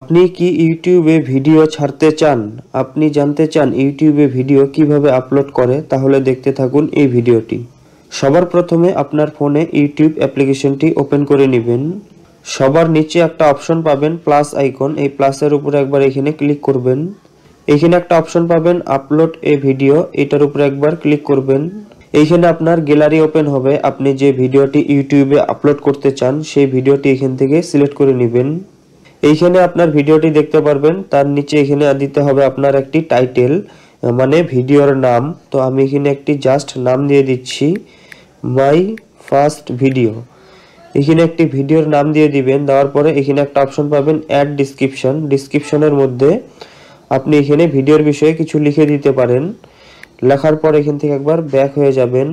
আপনি কি ইউটিউবে ভিডিও ছাড়তে চান? আপনি জানতে চান ইউটিউবে ভিডিও কিভাবে আপলোড করে? তাহলে দেখতে থাকুন এই ভিডিওটি। সবার প্রথমে আপনার ফোনে ইউটিউব অ্যাপ্লিকেশনটি ওপেন করে নেবেন। সবার নিচে একটা অপশন পাবেন প্লাস আইকন, এই প্লাসের উপরে একবার এখানে ক্লিক করবেন। এখানে একটা অপশন পাবেন আপলোড এ ভিডিও, এটার উপরে একবার ক্লিক করবেন। এইখানে আপনার গ্যালারি ওপেন হবে, আপনি যে ভিডিওটি ইউটিউবে আপলোড করতে চান সেই ভিডিওটি এখান থেকে সিলেক্ট করে নেবেন। এইখানে আপনার ভিডিওটি দেখতে পারবেন, তার নিচে এখানে দিতে হবে আপনার একটি টাইটেল, মানে ভিডিওর নাম। তো আমি এখানে একটি জাস্ট নাম দিয়ে দিচ্ছি, মাই ফার্স্ট ভিডিও। এখানে একটি ভিডিওর নাম দিয়ে দিবেন। দেওয়ার পরে এখানে একটা অপশন পাবেন অ্যাড ডিসক্রিপশন। ডিসক্রিপশনের মধ্যে আপনি এখানে ভিডিওর বিষয়ে কিছু লিখে দিতে পারেন। লেখার পর এখান থেকে একবার ব্যাক হয়ে যাবেন।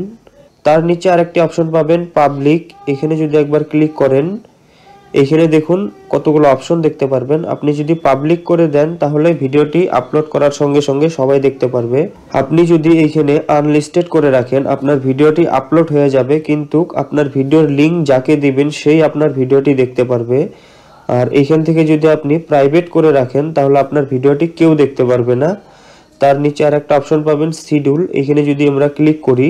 তার নিচে আরেকটি অপশন পাবেন পাবলিক, এখানে যদি একবার ক্লিক করেন এখানে দেখুন কতগুলো অপশন দেখতে পারবেন। আপনি যদি পাবলিক করে দেন তাহলে ভিডিওটি আপলোড করার সঙ্গে সঙ্গে সবাই দেখতে পারবে। আপনি যদি এইখানে আনলিস্টেড করে রাখেন আপনার ভিডিওটি আপলোড হয়ে যাবে, কিন্তু আপনার ভিডিওর লিঙ্ক যাকে দিবেন সেই আপনার ভিডিওটি দেখতে পারবে। আর এইখান থেকে যদি আপনি প্রাইভেট করে রাখেন তাহলে আপনার ভিডিওটি কেউ দেখতে পারবে না। তার নিচে আর একটা অপশন পাবেন শিডিউল, এখানে যদি আমরা ক্লিক করি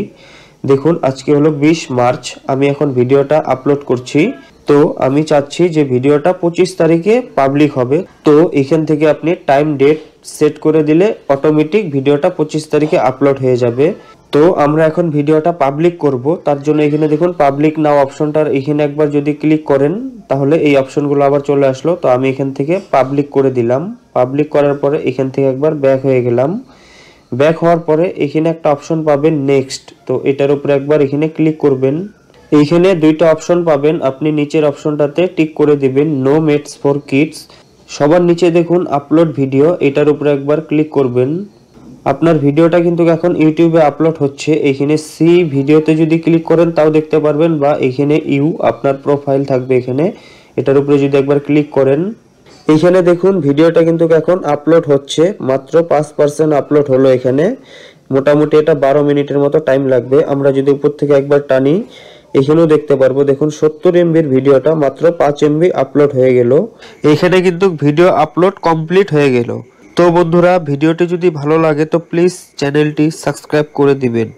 দেখুন আজকে হলো 20 মার্চ, আমি এখন ভিডিওটা আপলোড করছি। তো আমি চাচ্ছি যে ভিডিওটা 25 তারিখে পাবলিক হবে। তো এখান থেকে আপনি টাইম ডেট সেট করে দিলে অটোমেটিক ভিডিওটা 25 তারিখে আপলোড হয়ে যাবে। তো আমরা এখন ভিডিওটা পাবলিক করব, তার জন্য এখানে দেখুন পাবলিক নাও অপশনটার এখানে একবার যদি ক্লিক করেন তাহলে এই অপশনগুলো আবার চলে আসলো। তো আমি এখান থেকে পাবলিক করে দিলাম। পাবলিক করার পরে এখান থেকে একবার ব্যাক হয়ে গেলাম। ব্যাক হওয়ার পরে এখানে একটা অপশন পাবেন নেক্সট, তো এটার উপরে একবার এখানে ক্লিক করবেন। এইখানে দুইটা অপশন পাবেন, আপনি নিচের অপশনটাতে টিক করে দিবেন নো মেটস ফর কিডস। সবার নিচে দেখুন আপলোড ভিডিও, এটার উপরে একবার ক্লিক করবেন। আপনার ভিডিওটা কিন্তু এখন ইউটিউবে আপলোড হচ্ছে। এখানে সি ভিডিওতে যদি ক্লিক করেন তাও দেখতে পারবেন, বা এখানে ইউ আপনার প্রোফাইল থাকবে এখানে, এটার উপরে যদি একবার ক্লিক করেন এখানে দেখুন ভিডিওটা কিন্তু এখন আপলোড হচ্ছে। মাত্র 5% আপলোড হলো। এখানে মোটামুটি এটা 12 মিনিটের মতো টাইম লাগবে। আমরা যদি উপর থেকে একবার টানি এখানেও দেখতে পারবো, দেখুন 70 এমবির ভিডিওটা মাত্র 5 এমবি আপলোড হয়ে গেল। এখানে কিন্তু ভিডিও আপলোড কমপ্লিট হয়ে গেল। তো বন্ধুরা ভিডিওটি যদি ভালো লাগে তো প্লিজ চ্যানেলটি সাবস্ক্রাইব করে দিবেন।